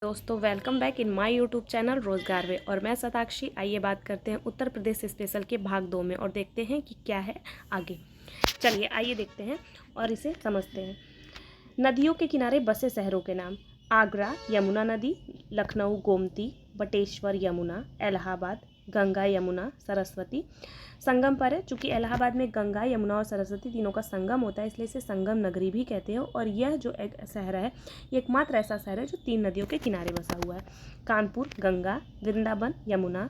दोस्तों welcome back in my YouTube channel रोजगार वे और मैं शताक्षी। आइए बात करते हैं उत्तर प्रदेश स्पेशल के भाग 2 में और देखते हैं कि क्या है आगे। चलिए आइए देखते हैं और इसे समझते हैं। नदियों के किनारे बसे शहरों के नाम: आगरा यमुना नदी, लखनऊ गोमती, बटेश्वर यमुना, इलाहाबाद गंगा यमुना सरस्वती। संगम पर है, चूँकि इलाहाबाद में गंगा यमुना और सरस्वती तीनों का संगम होता है, इसलिए इसे संगम नगरी भी कहते हैं। और यह जो एक शहर है, ये एकमात्र ऐसा शहर है जो 3 नदियों के किनारे बसा हुआ है। कानपुर गंगा, वृंदावन यमुना,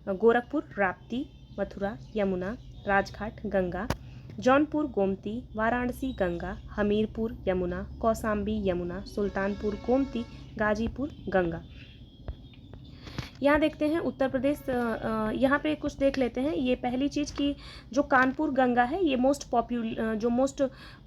गोरखपुर राप्ती, मथुरा यमुना, राजघाट गंगा, जौनपुर गोमती, वाराणसी गंगा, हमीरपुर यमुना, कौसाम्बी यमुना, सुल्तानपुर गोमती, गाजीपुर गंगा। यहाँ देखते हैं उत्तर प्रदेश, यहाँ पे कुछ देख लेते हैं। ये पहली चीज़ कि जो कानपुर गंगा है, ये मोस्ट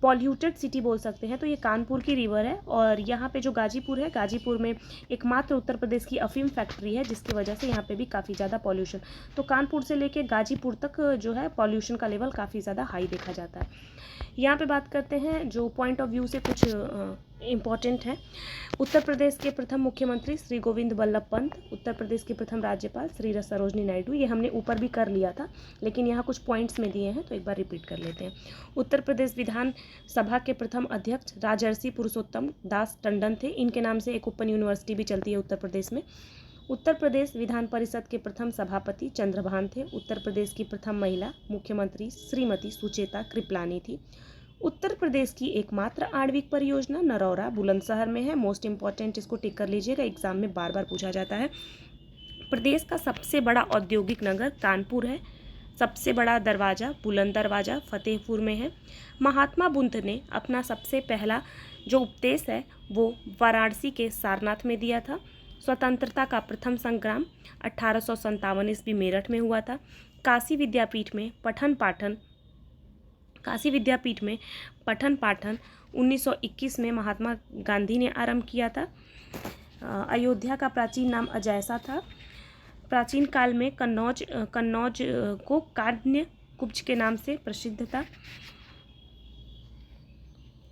पॉल्यूटेड सिटी बोल सकते हैं, तो ये कानपुर की रिवर है। और यहाँ पे जो गाजीपुर है, गाजीपुर में एकमात्र उत्तर प्रदेश की अफीम फैक्ट्री है, जिसकी वजह से यहाँ पे भी काफ़ी ज़्यादा पॉल्यूशन। तो कानपुर से लेके गाजीपुर तक जो है पॉल्यूशन का लेवल काफ़ी ज़्यादा हाई देखा जाता है। यहाँ पे बात करते हैं जो पॉइंट ऑफ व्यू से कुछ इम्पॉर्टेंट है। उत्तर प्रदेश के प्रथम मुख्यमंत्री श्री गोविंद वल्लभ पंत, उत्तर प्रदेश के प्रथम राज्यपाल श्री सरोजनी नायडू। ये हमने ऊपर भी कर लिया था, लेकिन यहाँ कुछ पॉइंट्स में दिए हैं तो एक बार रिपीट कर लेते हैं। उत्तर प्रदेश विधान सभा के प्रथम अध्यक्ष राजर्षि पुरुषोत्तम दास टंडन थे। इनके नाम से एक ओपन यूनिवर्सिटी भी चलती है उत्तर प्रदेश में। उत्तर प्रदेश विधान परिषद के प्रथम सभापति चंद्रभान थे। उत्तर प्रदेश की प्रथम महिला मुख्यमंत्री श्रीमती सुचेता कृपलानी थी। उत्तर प्रदेश की एकमात्र आणविक परियोजना नरौरा बुलंदशहर में है। मोस्ट इंपॉर्टेंट, इसको टिक कर लीजिएगा, एग्जाम में बार बार पूछा जाता है। प्रदेश का सबसे बड़ा औद्योगिक नगर कानपुर है। सबसे बड़ा दरवाज़ा बुलंद दरवाज़ा फतेहपुर में है। महात्मा बुद्ध ने अपना सबसे पहला जो उपदेश है वो वाराणसी के सारनाथ में दिया था। स्वतंत्रता का प्रथम संग्राम 1857 ईस्वी मेरठ में हुआ था। काशी विद्यापीठ में पठन पाठन 1921 में महात्मा गांधी ने आरंभ किया था। अयोध्या का प्राचीन नाम अजैसा था। प्राचीन काल में कन्नौज को कान्य कुब्ज के नाम से प्रसिद्ध था।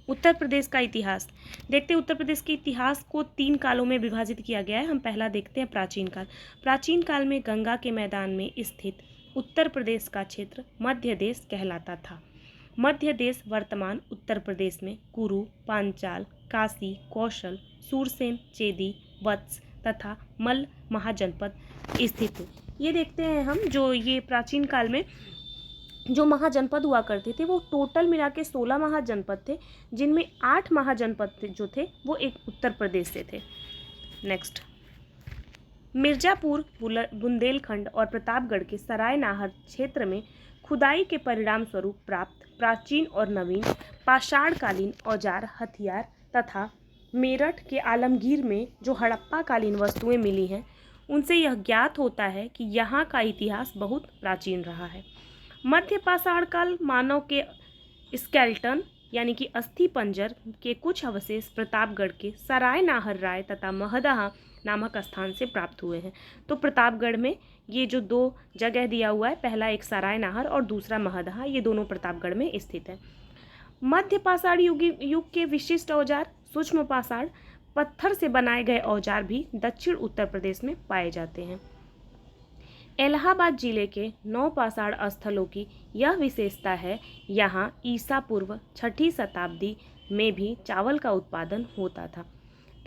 उत्तर प्रदेश का इतिहास देखते हैं। उत्तर प्रदेश के इतिहास को 3 कालों में विभाजित किया गया है। हम पहला देखते हैं प्राचीन काल। प्राचीन काल में गंगा के मैदान में स्थित उत्तर प्रदेश का क्षेत्र मध्य देश कहलाता था। मध्य देश वर्तमान उत्तर प्रदेश में कुरु, पांचाल, काशी, कौशल, सूरसेन, चेदी, वत्स तथा मल्ल महाजनपद स्थित है। ये देखते हैं हम, जो ये प्राचीन काल में जो महाजनपद हुआ करते थे वो टोटल मिला के 16 महाजनपद थे, जिनमें 8 महाजनपद जो थे वो एक उत्तर प्रदेश से थे। नेक्स्ट, मिर्जापुर, बुंदेलखंड और प्रतापगढ़ के सरायनाहर क्षेत्र में खुदाई के परिणाम स्वरूप प्राप्त प्राचीन और नवीन पाषाणकालीन औजार हथियार तथा मेरठ के आलमगीर में जो हड़प्पाकालीन वस्तुएं मिली हैं, उनसे यह ज्ञात होता है कि यहाँ का इतिहास बहुत प्राचीन रहा है। मध्य पाषाण काल मानव के स्केल्टन यानी कि अस्थि पंजर के कुछ अवशेष प्रतापगढ़ के सरायनाहर राय तथा महदहा नामक स्थान से प्राप्त हुए हैं। तो प्रतापगढ़ में ये जो 2 जगह दिया हुआ है, पहला एक सरायनाहर और दूसरा महदहा, ये दोनों प्रतापगढ़ में स्थित है। मध्य पाषाण युग के विशिष्ट औजार सूक्ष्म पाषाण पत्थर से बनाए गए औजार भी दक्षिण उत्तर प्रदेश में पाए जाते हैं। इलाहाबाद जिले के 9 पाषाण स्थलों की यह विशेषता है, यहाँ ईसा पूर्व 6ठी शताब्दी में भी चावल का उत्पादन होता था।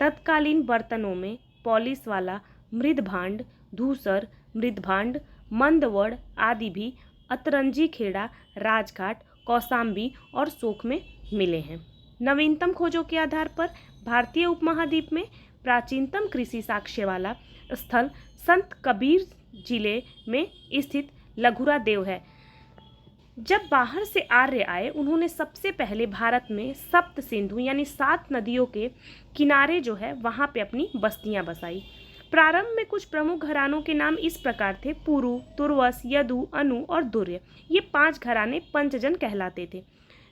तत्कालीन बर्तनों में पॉलिश वाला मृदभांड, धूसर, मृदभांड, मंदवड़ आदि भी अतरंजी खेड़ा, राजघाट, कौसाम्बी और शोक में मिले हैं। नवीनतम खोजों के आधार पर भारतीय उपमहाद्वीप में प्राचीनतम कृषि साक्ष्य वाला स्थल संत कबीर जिले में स्थित लघुरा देव है। जब बाहर से आर्य आए, उन्होंने सबसे पहले भारत में सप्त सिंधु यानी 7 नदियों के किनारे जो है वहाँ पे अपनी बस्तियाँ बसाई। प्रारंभ में कुछ प्रमुख घरानों के नाम इस प्रकार थे: पुरु, तुर्वस, यदु, अनु और दुर्य। ये 5 घराने पंचजन कहलाते थे।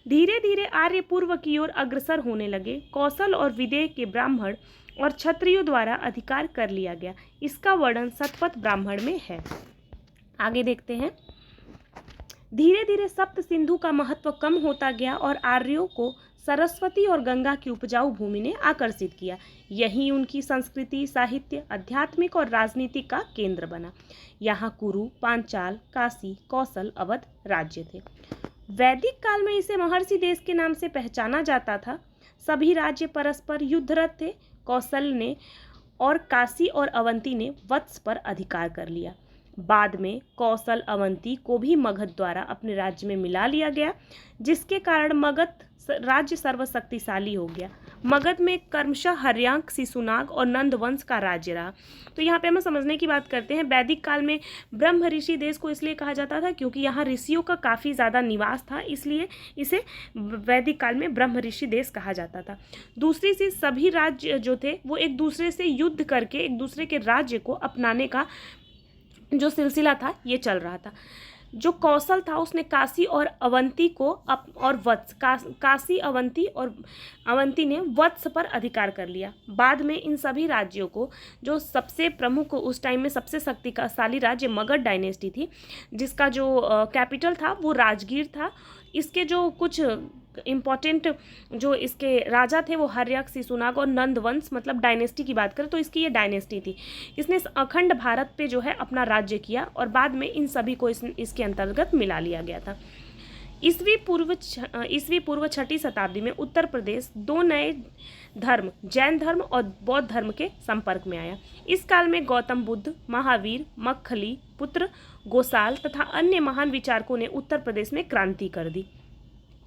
धीरे धीरे आर्य पूर्व की ओर अग्रसर होने लगे। कौशल और विदेह के ब्राह्मण और क्षत्रियों द्वारा अधिकार कर लिया गया। इसका वर्णन शतपथ ब्राह्मण में है। आगे देखते हैं। धीरे धीरे सप्त सिंधु का महत्व कम होता गया और आर्यों को सरस्वती और गंगा की उपजाऊ भूमि ने आकर्षित किया। यही उनकी संस्कृति, साहित्य, आध्यात्मिक और राजनीति का केंद्र बना। यहाँ कुरु, पांचाल, काशी, कौशल, अवध राज्य थे। वैदिक काल में इसे महर्षि देश के नाम से पहचाना जाता था। सभी राज्य परस्पर युद्धरत थे। कौशल ने और काशी और अवंती ने वत्स पर अधिकार कर लिया। बाद में कौशल अवंती को भी मगध द्वारा अपने राज्य में मिला लिया गया, जिसके कारण मगध राज्य सर्वशक्तिशाली हो गया। मगध में क्रमशः हर्यांक, शिशुनाग और नंद वंश का राज्य रहा। तो यहाँ पे हम समझने की बात करते हैं, वैदिक काल में ब्रह्म ऋषि देश को इसलिए कहा जाता था क्योंकि यहाँ ऋषियों का काफ़ी ज़्यादा निवास था, इसलिए इसे वैदिक काल में ब्रह्म ऋषि देश कहा जाता था। दूसरी चीज़, सभी राज्य जो थे वो एक दूसरे से युद्ध करके एक दूसरे के राज्य को अपनाने का जो सिलसिला था ये चल रहा था। जो कौशल था उसने काशी और अवंती को और वत्स काशी, अवंती और अवंती ने वत्स पर अधिकार कर लिया। बाद में इन सभी राज्यों को जो सबसे प्रमुख उस टाइम में सबसे शक्तिशाली राज्य मगध डायनेस्टी थी, जिसका जो कैपिटल था वो राजगीर था। इसके जो कुछ इम्पॉर्टेंट जो इसके राजा थे वो हर्यक, शिशुनाग और नंद वंश, मतलब डायनेस्टी की बात करें तो इसकी ये डायनेस्टी थी। इसने अखंड भारत पे जो है अपना राज्य किया और बाद में इन सभी को इसके अंतर्गत मिला लिया गया था। ईसवी पूर्व 6वीं शताब्दी में उत्तर प्रदेश दो नए धर्म, जैन धर्म और बौद्ध धर्म के संपर्क में आया। इस काल में गौतम बुद्ध, महावीर, मक्खली पुत्र गोसाल तथा अन्य महान विचारकों ने उत्तर प्रदेश में क्रांति कर दी।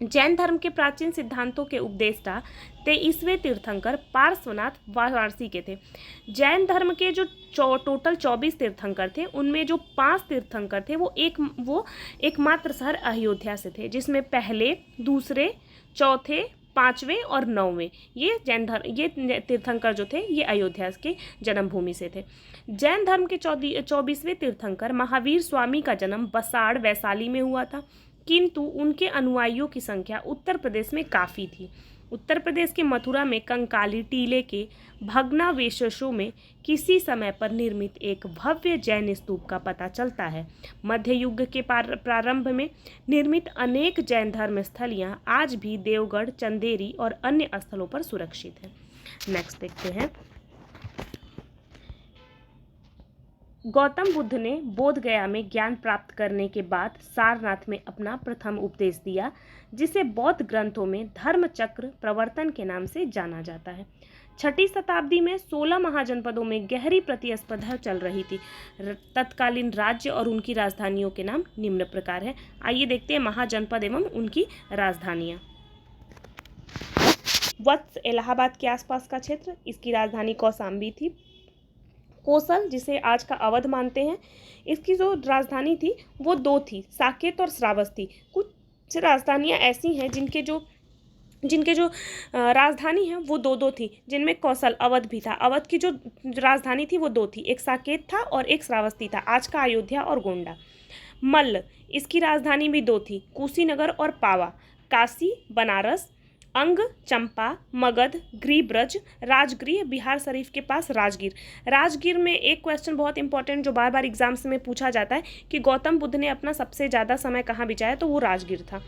जैन धर्म के प्राचीन सिद्धांतों के उपदेष्टा 23वें तीर्थंकर पार्श्वनाथ वाराणसी के थे। जैन धर्म के जो टोटल 24 तीर्थंकर थे, उनमें जो 5 तीर्थंकर थे वो एकमात्र शहर अयोध्या से थे, जिसमें पहले, दूसरे, चौथे, 5वें और 9वें ये तीर्थंकर जो थे ये अयोध्या के जन्मभूमि से थे। जैन धर्म के 24वें तीर्थंकर महावीर स्वामी का जन्म बसाड़, वैशाली में हुआ था, किंतु उनके अनुयायियों की संख्या उत्तर प्रदेश में काफ़ी थी। उत्तर प्रदेश के मथुरा में कंकाली टीले के भग्नावशेषों में किसी समय पर निर्मित एक भव्य जैन स्तूप का पता चलता है। मध्य युग के प्रारंभ में निर्मित अनेक जैन धर्म स्थल यहाँ आज भी देवगढ़, चंदेरी और अन्य स्थलों पर सुरक्षित हैं। नेक्स्ट देखते हैं। गौतम बुद्ध ने बोध गया में ज्ञान प्राप्त करने के बाद सारनाथ में अपना प्रथम उपदेश दिया, जिसे बौद्ध ग्रंथों में धर्मचक्र प्रवर्तन के नाम से जाना जाता है। 6वीं शताब्दी में 16 महाजनपदों में गहरी प्रतिस्पर्धा चल रही थी। तत्कालीन राज्य और उनकी राजधानियों के नाम निम्न प्रकार है। आइए देखते हैं महाजनपद एवं उनकी राजधानियाँ। वत्स इलाहाबाद के आसपास का क्षेत्र, इसकी राजधानी कौशाम्बी थी। कौशल, जिसे आज का अवध मानते हैं, इसकी जो राजधानी थी वो 2 थी, साकेत और श्रावस्ती। कुछ राजधानियाँ ऐसी हैं जिनके जो राजधानी है वो 2 थी, जिनमें कौशल, अवध भी था। अवध की जो राजधानी थी वो 2 थी, एक साकेत था और एक श्रावस्ती था, आज का अयोध्या और गोंडा। मल्ल, इसकी राजधानी भी 2 थी, कुशीनगर और पावा। काशी, बनारस, अंग, चंपा, मगध, गृहब्रज, राजगृह, बिहार शरीफ के पास राजगीर। राजगीर में एक क्वेश्चन बहुत इंपॉर्टेंट जो बार बार एग्जाम्स में पूछा जाता है कि गौतम बुद्ध ने अपना सबसे ज़्यादा समय कहाँ बिताया, तो वो राजगीर था।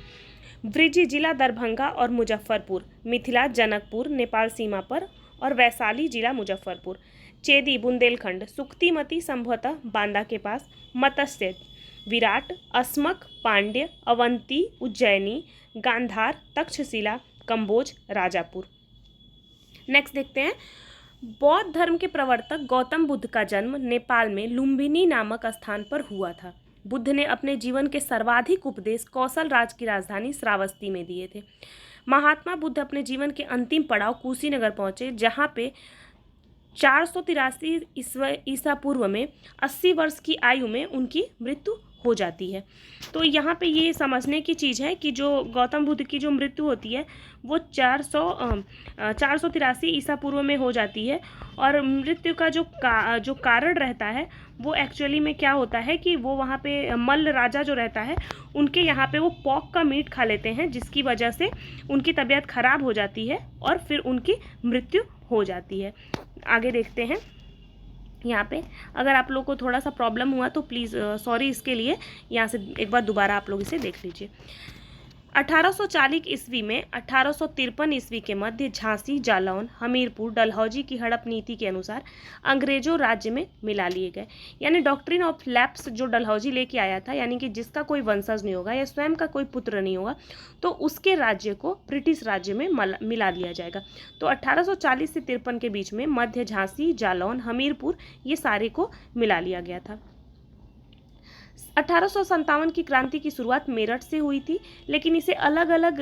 वृजी जिला दरभंगा और मुजफ्फरपुर, मिथिला जनकपुर नेपाल सीमा पर और वैशाली जिला मुजफ्फरपुर। चेदी बुंदेलखंड, सुक्तिमती संभवतः बांदा के पास। मत्स्य विराट, अस्मक, पांड्य, अवंती, उज्जैनी, गांधार, तक्षशिला, कंबोज, राजापुर। नेक्स्ट देखते हैं। बौद्ध धर्म के प्रवर्तक गौतम बुद्ध का जन्म नेपाल में लुम्बिनी नामक स्थान पर हुआ था। बुद्ध ने अपने जीवन के सर्वाधिक उपदेश कौशल राज की राजधानी श्रावस्ती में दिए थे। महात्मा बुद्ध अपने जीवन के अंतिम पड़ाव कुशीनगर पहुंचे, जहां पे 483 ईसा पूर्व में 80 वर्ष की आयु में उनकी मृत्यु हो जाती है। तो यहाँ पे ये समझने की चीज़ है कि जो गौतम बुद्ध की जो मृत्यु होती है वो 483 ईसा पूर्व में हो जाती है, और मृत्यु का जो कारण रहता है वो एक्चुअली में क्या होता है कि वो वहाँ पे मल्ल राजा जो रहता है उनके यहाँ पे वो पॉक का मीट खा लेते हैं, जिसकी वजह से उनकी तबीयत खराब हो जाती है और फिर उनकी मृत्यु हो जाती है। आगे देखते हैं। यहाँ पे अगर आप लोग को थोड़ा सा प्रॉब्लम हुआ तो प्लीज़ सॉरी इसके लिए, यहाँ से एक बार दोबारा आप लोग इसे देख लीजिए। 1840 ईस्वी में 1853 ईस्वी के मध्य झांसी, जालौन, हमीरपुर, डलहौजी की हड़प नीति के अनुसार अंग्रेजों राज्य में मिला लिए गए। यानी डॉक्ट्रिन ऑफ लैप्स जो डलहौजी लेके आया था, यानी कि जिसका कोई वंशज नहीं होगा या स्वयं का कोई पुत्र नहीं होगा तो उसके राज्य को ब्रिटिश राज्य में मिला दिया जाएगा। तो 1840 से 53 के बीच में मध्य झांसी, जालौन, हमीरपुर ये सारे को मिला लिया गया था। 1857 की क्रांति की शुरुआत मेरठ से हुई थी, लेकिन इसे अलग अलग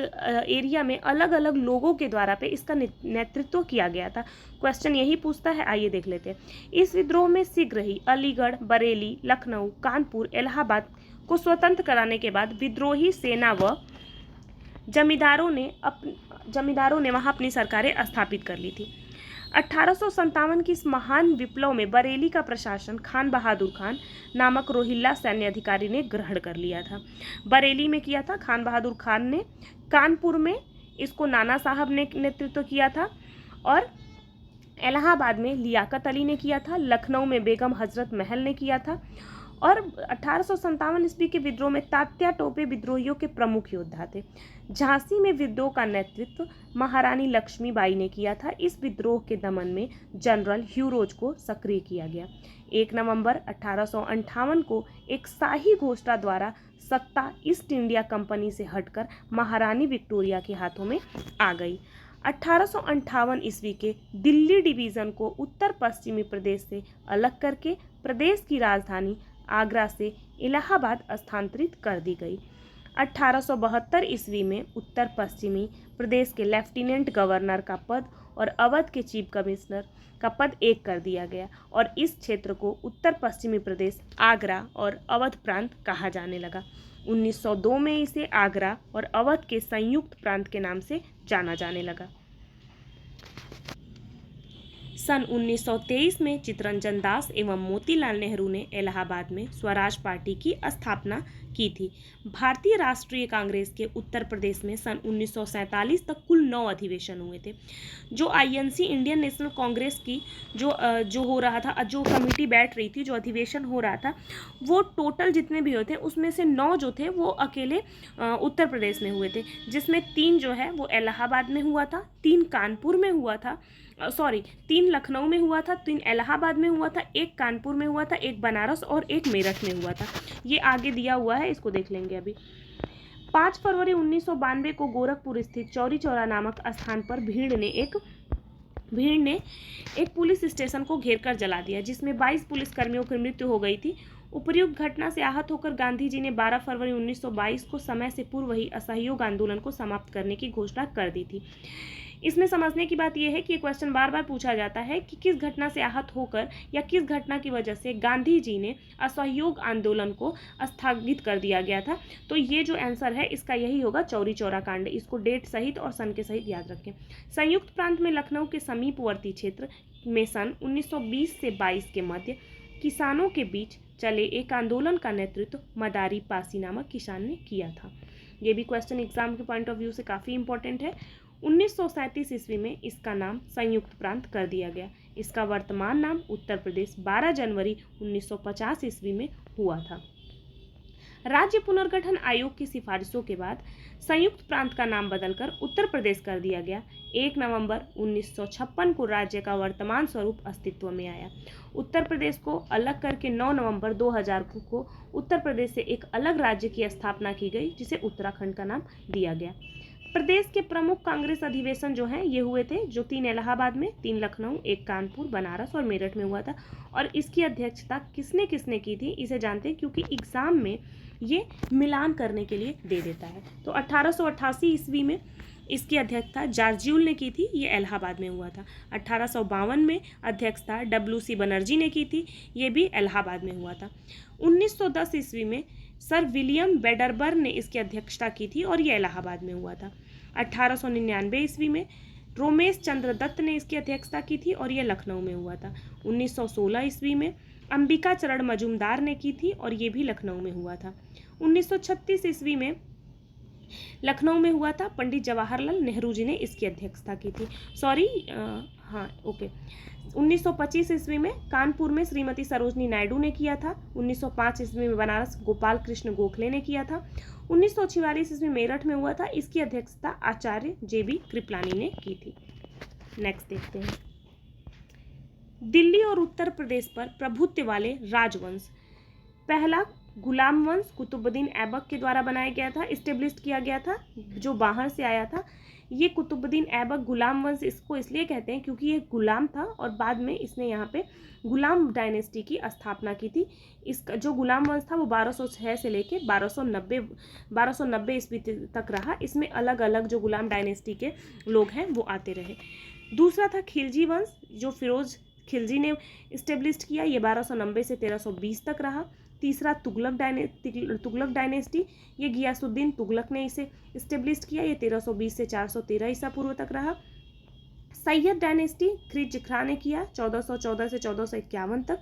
एरिया में अलग अलग लोगों के द्वारा पे इसका नेतृत्व किया गया था। क्वेश्चन यही पूछता है, आइए देख लेते हैं। इस विद्रोह में शीघ्र ही अलीगढ़, बरेली, लखनऊ, कानपुर, इलाहाबाद को स्वतंत्र कराने के बाद विद्रोही सेना व जमींदारों ने वहां अपनी सरकारें स्थापित कर ली थी। 1857 की इस महान विप्लव में बरेली का प्रशासन खान बहादुर खान नामक रोहिल्ला सैन्य अधिकारी ने ग्रहण कर लिया था। बरेली में किया था खान बहादुर खान ने, कानपुर में इसको नाना साहब ने नेतृत्व किया था और इलाहाबाद में लियाकत अली ने किया था, लखनऊ में बेगम हजरत महल ने किया था और 1857 ईस्वी के विद्रोह में तात्या टोपे विद्रोहियों के प्रमुख योद्धा थे। झांसी में विद्रोह का नेतृत्व महारानी लक्ष्मीबाई ने किया था। इस विद्रोह के दमन में जनरल ह्यू रोज को सक्रिय किया गया। 1 नवंबर 1858 को एक शाही घोषणा द्वारा सत्ता ईस्ट इंडिया कंपनी से हटकर महारानी विक्टोरिया के हाथों में आ गई। 1858 ईस्वी के दिल्ली डिवीज़न को उत्तर पश्चिमी प्रदेश से अलग करके प्रदेश की राजधानी आगरा से इलाहाबाद स्थानांतरित कर दी गई। 1872 ईस्वी में उत्तर पश्चिमी प्रदेश के लेफ्टिनेंट गवर्नर का पद और अवध के चीफ कमिश्नर का पद एक कर दिया गया और इस क्षेत्र को उत्तर पश्चिमी प्रदेश, आगरा और अवध प्रांत कहा जाने लगा। 1902 में इसे आगरा और अवध के संयुक्त प्रांत के नाम से जाना जाने लगा। सन 1923 में चित्तरंजन दास एवं मोतीलाल नेहरू ने इलाहाबाद में स्वराज पार्टी की स्थापना की थी। भारतीय राष्ट्रीय कांग्रेस के उत्तर प्रदेश में सन 1947 तक कुल 9 अधिवेशन हुए थे। जो आईएनसी इंडियन नेशनल कांग्रेस की जो हो रहा था, जो कमेटी बैठ रही थी, जो अधिवेशन हो रहा था, वो टोटल जितने भी हुए थे उसमें से 9 जो थे वो अकेले उत्तर प्रदेश में हुए थे, जिसमें 3 जो है वो इलाहाबाद में हुआ था, 3 कानपुर में हुआ था, 3 लखनऊ में हुआ था, 3 इलाहाबाद में हुआ था, 1 कानपुर में हुआ था, 1 बनारस और 1 मेरठ में हुआ था। ये आगे दिया हुआ है, इसको देख लेंगे अभी। 5 फरवरी 1992 को गोरखपुर स्थित चौरी चौरा नामक स्थान पर भीड़ ने एक पुलिस स्टेशन को घेरकर जला दिया, जिसमें 22 पुलिसकर्मियों की मृत्यु हो गई थी। उपर्युक्त घटना से आहत होकर गांधी जी ने 12 फरवरी 1922 को समय से पूर्व ही असहयोग आंदोलन को समाप्त करने की घोषणा कर दी थी। इसमें समझने की बात यह है कि ये क्वेश्चन बार बार पूछा जाता है कि किस घटना से आहत होकर या किस घटना की वजह से गांधी जी ने असहयोग आंदोलन को स्थगित कर दिया गया था। तो ये जो आंसर है इसका यही होगा, चौरी चौरा कांड। इसको डेट सहित और सन के सहित याद रखें। संयुक्त प्रांत में लखनऊ के समीपवर्ती क्षेत्र में सन 1920 से 22 के मध्य किसानों के बीच चले एक आंदोलन का नेतृत्व मदारी पासी नामक किसान ने किया था। ये भी क्वेश्चन एग्जाम के पॉइंट ऑफ व्यू से काफ़ी इंपॉर्टेंट है। 1937 ईस्वी में इसका नाम संयुक्त प्रांत कर दिया गया। इसका वर्तमान नाम उत्तर प्रदेश 12 जनवरी 1950 ईस्वी में हुआ था। राज्य पुनर्गठन आयोग की सिफारिशों के बाद संयुक्त प्रांत का नाम बदलकर उत्तर प्रदेश कर दिया गया। 1 नवंबर 1956 को राज्य का वर्तमान स्वरूप अस्तित्व में आया। उत्तर प्रदेश को अलग करके 9 नवंबर 2000 को उत्तर प्रदेश से एक अलग राज्य की स्थापना की गई, जिसे उत्तराखंड का नाम दिया गया। प्रदेश के प्रमुख कांग्रेस अधिवेशन जो हैं ये हुए थे, जो 3 इलाहाबाद में, 3 लखनऊ, 1 कानपुर, बनारस और मेरठ में हुआ था। और इसकी अध्यक्षता किसने किसने की थी इसे जानते हैं, क्योंकि एग्जाम में ये मिलान करने के लिए दे देता है। तो 1888 ईस्वी में इसकी अध्यक्षता जार्जियुल ने की थी, ये इलाहाबाद में हुआ था। 1852 में अध्यक्षता WC बनर्जी ने की थी, ये भी इलाहाबाद में हुआ था। 1910 ईस्वी में सर विलियम वेडरबर्न ने इसकी अध्यक्षता की थी और ये इलाहाबाद में हुआ था। 1899 ईस्वी में रोमेश चंद्र दत्त ने इसकी अध्यक्षता की थी और यह लखनऊ में हुआ था। 1916 ईस्वी में अंबिका चरण मजूमदार ने की थी और ये भी लखनऊ में हुआ था। 1936 ईस्वी में लखनऊ में हुआ था, पंडित जवाहरलाल नेहरू जी ने इसकी अध्यक्षता की थी। 1925 ईस्वी में कानपुर में श्रीमती सरोजनी नायडू ने किया था। 1905 ईस्वी में बनारस गोपाल कृष्ण गोखले ने किया था। 1944 इसमें मेरठ में हुआ था। इसकी अध्यक्षता आचार्य JB कृपलानी ने की थी। नेक्स्ट देखते हैं, दिल्ली और उत्तर प्रदेश पर प्रभुत्व वाले राजवंश। पहला गुलाम वंश कुतुबुद्दीन ऐबक के द्वारा बनाया गया था, इस्टेब्लिश किया गया था, जो बाहर से आया था। ये कुतुबुद्दीन ऐबक गुलाम वंश इसको इसलिए कहते हैं क्योंकि ये गुलाम था और बाद में इसने यहाँ पे गुलाम डायनेस्टी की स्थापना की थी। इसका जो गुलाम वंश था वो 1206 से लेके 1290 ईस्वी तक रहा। इसमें अलग अलग जो गुलाम डायनेस्टी के लोग हैं वो आते रहे। दूसरा था खिलजी वंश, जो फिरोज खिलजी ने इस्टेब्लिश किया। ये 1290 से 1320 तक रहा। तीसरा तुगलक डायनेस्टी, ये गियासुद्दीन तुगलक ने इसे इस्टेब्लिश किया। ये 1320 से 413 ईसा पूर्व तक रहा। सैयद डायनेस्टी खिलजी खां ने किया 1414 से 1451 तक।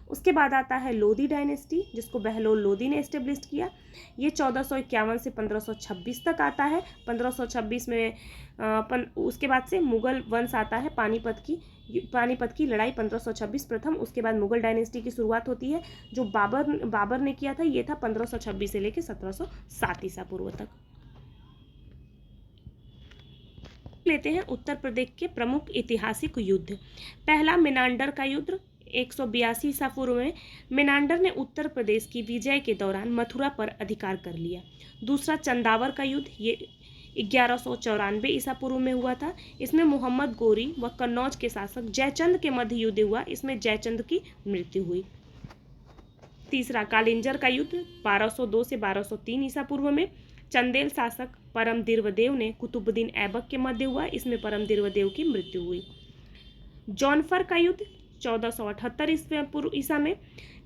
उसके बाद आता है लोदी डायनेस्टी, जिसको बहलोल लोदी ने इस्टेब्लिश किया। ये 1451 से 1526 तक आता है। 1526 में उसके बाद से मुगल वंश आता है। पानीपत की लड़ाई 1526 प्रथम, उसके बाद मुगल डायनेस्टी की शुरुआत होती है, जो बाबर ने किया था। ये था 1526 से लेकर 1707 ईसा पूर्व तक। लेते हैं उत्तर प्रदेश के प्रमुख ऐतिहासिक युद्ध। पहला मेनांडर का युद्ध 182 ईसा पूर्व में। मेनांडर ने उत्तर प्रदेश की विजय के दौरान मथुरा पर अधिकार कर लिया। दूसरा चंदावर का युद्ध, ये 1194 ईसा पूर्व में हुआ था। इसमें मोहम्मद गोरी व कन्नौज के शासक जयचंद के मध्य युद्ध हुआ। इसमें जयचंद की मृत्यु हुई। तीसरा कालिंजर का युद्ध 1202 से 1203 ईसा पूर्व में। चंदेल शासक परम दिर्वदेव ने कुतुबुद्दीन ऐबक के मध्य हुआ। इसमें परम दिर्वदेव की मृत्यु हुई। जौनपुर का युद्ध 1478 ईसा में।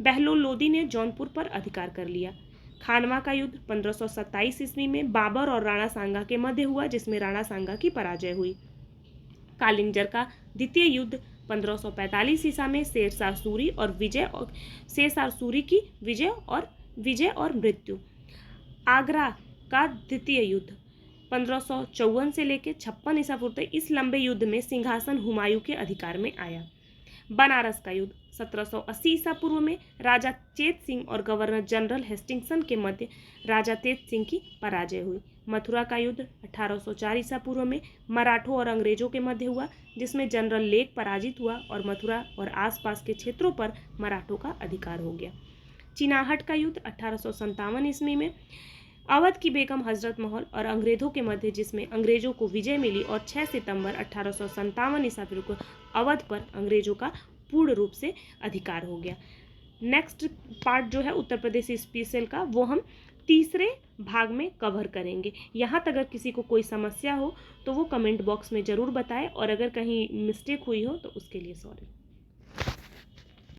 बहलोल लोदी ने जौनपुर पर अधिकार कर लिया। खानवा का युद्ध 1527 ईस्वी में बाबर और राणा सांगा के मध्य हुआ, जिसमें राणा सांगा की पराजय हुई। कालिंजर का द्वितीय युद्ध 1545 ईसा में शेरशाह सूरी की विजय और मृत्यु। आगरा का द्वितीय युद्ध 1554 से लेकर 56 ईसा पूर्व तक। इस लंबे युद्ध में सिंहासन हुमायूं के अधिकार में आया। बनारस का युद्ध 1780 ईसा पूर्व में राजा चेत सिंह और गवर्नर जनरल हेस्टिंग्सन के मध्य राजा चेत सिंह की पराजय हुई। मथुरा का युद्ध 1804 ईसा पूर्व में मराठों और अंग्रेजों के मध्य हुआ, जिसमें जनरल लेक पराजित हुआ और मथुरा और आसपास के क्षेत्रों पर मराठों का अधिकार हो गया। चिनाहट का युद्ध 1857 ईस्वी में अवध की बेगम हजरत महल और अंग्रेजों के मध्य, जिसमें अंग्रेजों को विजय मिली और 6 सितंबर 1857 ईसा पूर्व को अवध पर अंग्रेजों का पूर्ण रूप से अधिकार हो गया। नेक्स्ट पार्ट जो है उत्तर प्रदेश स्पेशल का, वो हम तीसरे भाग में कवर करेंगे। यहाँ तक अगर किसी को कोई समस्या हो तो वो कमेंट बॉक्स में ज़रूर बताएं, और अगर कहीं मिस्टेक हुई हो तो उसके लिए सॉरी।